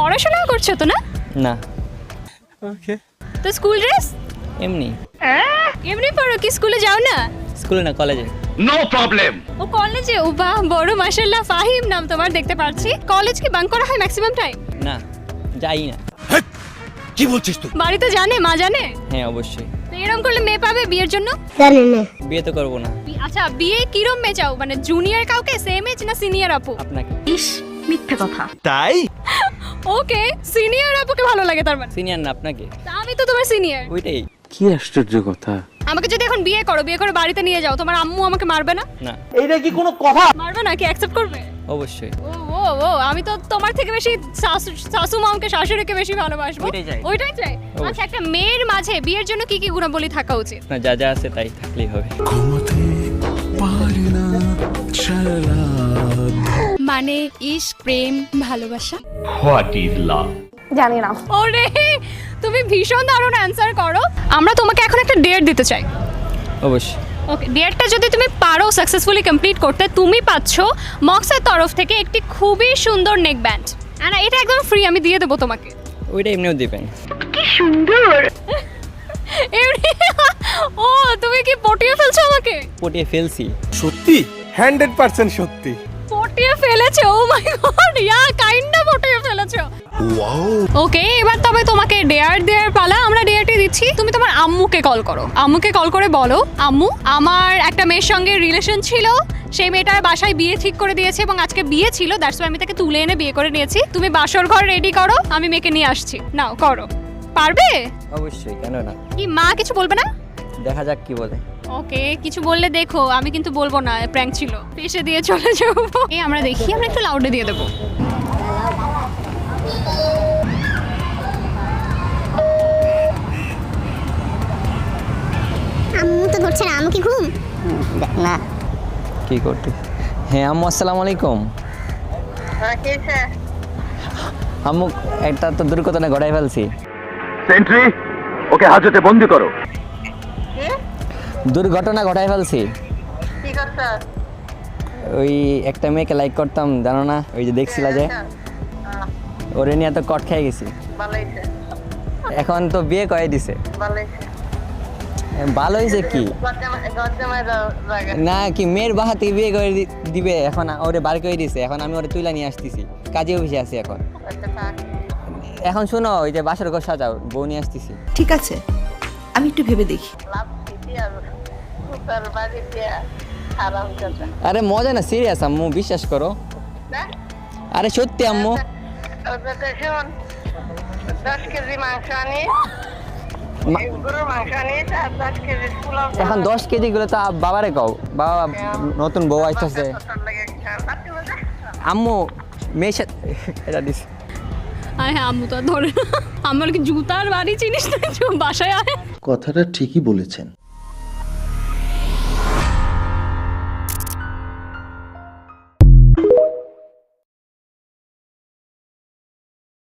পড়াশোনা করছো তো না? না। ওকে। তো স্কুল ড্রেস? এমনি। এমনি পড়ো কি স্কুলে যাও না? স্কুলে না, কলেজে। No problem. ও কলেজে, ও বাহ বড় মাশাআল্লাহ, ফাহিম নাম তোমার দেখতে পাচ্ছি। কলেজ কি বাঙ্ক করা হয় ম্যাক্সিমাম টাইম? না, যাই না। কি বলছিস তুই? বাড়িতে জানে, মা জানে? হ্যাঁ অবশ্যই। তো এরকম করলে মেয়ে পাবে বিয়ের জন্য? বিয়ে তো করবো না। আচ্ছা বিয়ে কিরম মেয়ে চাও, মানে জুনিয়র কাউকে, সেম এজ না সিনিয়র আপু? আপনাকে। ইস মিথ্যে কথা। তাই? ওকে, সিনিয়র আপুকে ভালো লাগে তার মানে? সিনিয়র না, আপনাকে। তা আমি তো তোমার সিনিয়র। ওইটাই। কি আশ্চর্য কথা। আমাকে যদি এখন বিয়ে করে বাড়িতে নিয়ে যাও, তোমার আম্মু আমাকে মারবে না? না। এইটা কি কোনো কথা? মারবে না, কি অ্যাকসেপ্ট করবে? অবশ্যই। ও ও ও, আমি তো তোমার থেকে বেশি শাশু মাকে শাশুড়িকে বেশি ভালোবাসবো। ওইটাই চাই। ওইটাই চাই। আচ্ছা একটা মেয়ের মাঝে বিয়ের জন্য কি কি গুণাবলী থাকা উচিত? না, যা যা আছে তাই থাকলেই হবে। মানে ইশক, প্রেম, ভালোবাসা। What is love? জানি না। ওরে তুমি ভীষণ দারুণ অ্যানসার করো। আমরা তোমাকে এখন একটা ডেট দিতে চাই। অবশ্যই। ওকে, ডেটটা যদি তুমি পারো সাকসেসফুলি কমপ্লিট করতে, তুমি পাচ্ছ মক্সের তরফ থেকে একটি খুবই সুন্দর নেক ব্যান্ড। আর এটা একদম ফ্রি, আমি দিয়ে দেবো তোমাকে। ওইটা এমনিও দিবেন। এমনি ও তুমি কি পটিয়ে ফেলছো আমাকে? পটিয়ে ফেলছি। সত্যি 100% সত্যি। পটিয়ে ফেলেছো? ও মাই গড, ইয়া কাইন্ডা পটিয়ে ফেলেছো। ওকে, এবার তবে তোমাকে ডেয়ার দেয়ার পালা। আমরা ডেয়ারটি দিচ্ছি, তুমি তোমার আম্মুকে কল করো। আম্মুকে কল করে বলো, আম্মু আমার একটা মেয়ের সঙ্গে রিলেশন ছিল, সেই মেয়েটার বাসায় বিয়ে ঠিক করে দিয়েছে এবং আজকে বিয়ে ছিল, দ্যাটস ওয়াই আমি তাকে তুলে এনে বিয়ে করে নিয়েছি। তুমি বাসর ঘর রেডি করো, আমি মেয়েকে নিয়ে আসছি। নাও করো। পারবে? অবশ্যই, কেন না। কি মা কিছু বলবে না? দেখা যাক কি বলে। ওকে, কিছু বললে দেখো, আমি কিন্তু বলবো না প্র্যাঙ্ক ছিল, পেশে দিয়ে চলে যাবো। এই আমরা দেখি, আমরা একটু লাউডে দিয়ে দেবো। আম্মু তো ধরছে না, আম্মু কি ঘুম? না। কি করতে? হ্যাঁ আম্মু, আসসালামু আলাইকুম। আম্মু একটা তো দুর্ঘটনা ঘটাই ফেলছি। সেন্ট্রি, ওকে হাজতে বন্দি করো। দুর্ঘটনা ঘটাই ফেলছি। কি করছো? ওই একটা মেয়েকে লাইক করতাম, জানো না, ওই যে দেখছিলা যে, ওরে নিয়ে তো কট খেয়ে গেছি। ভালো হয়েছে, এখন তো বিয়ে করে দিছে। ভালো হয়েছে। ভালো হয়েছে কি গজ্জামায় যাও জায়গা। না, কি মেয়ের বাহা থেকে বিয়ে করে দিবে, এখন ওরে বার করে দিছে, এখন আমি ওরে তুইলা নিয়ে আসতেছি, কাজে অফিসে আছি এখন। আচ্ছা থাক। এখন শুনো, ওই যে বাসর ঘর সাজাও, বউ নিয়ে আসতেছি। ঠিক আছে, আমি একটু ভেবে দেখি। লাভ দিতে আর সুতার বাড়ি দিয়া আরাম করতে। আরে মজা না, সিরিয়াস আম্মু, বিশ্বাস করো। না? আরে সত্যি আম্মু। ওটা তো শোন, 10 কেজি মাংস আনি, গরুর মাংস আনি, আর 10 কেজি পোলাও। এখন 10 কেজি গুলো তো বাবারে কও, বাবা নতুন বউ আসতেছে। আম্মু মেয়ের সাথে এটা দিস। হ্যাঁ আম্মু তো আর ধরে না। আমার কি জুতার বাড়ি চিনিস না, বাসায় আয়। কথাটা ঠিকই বলেছেন।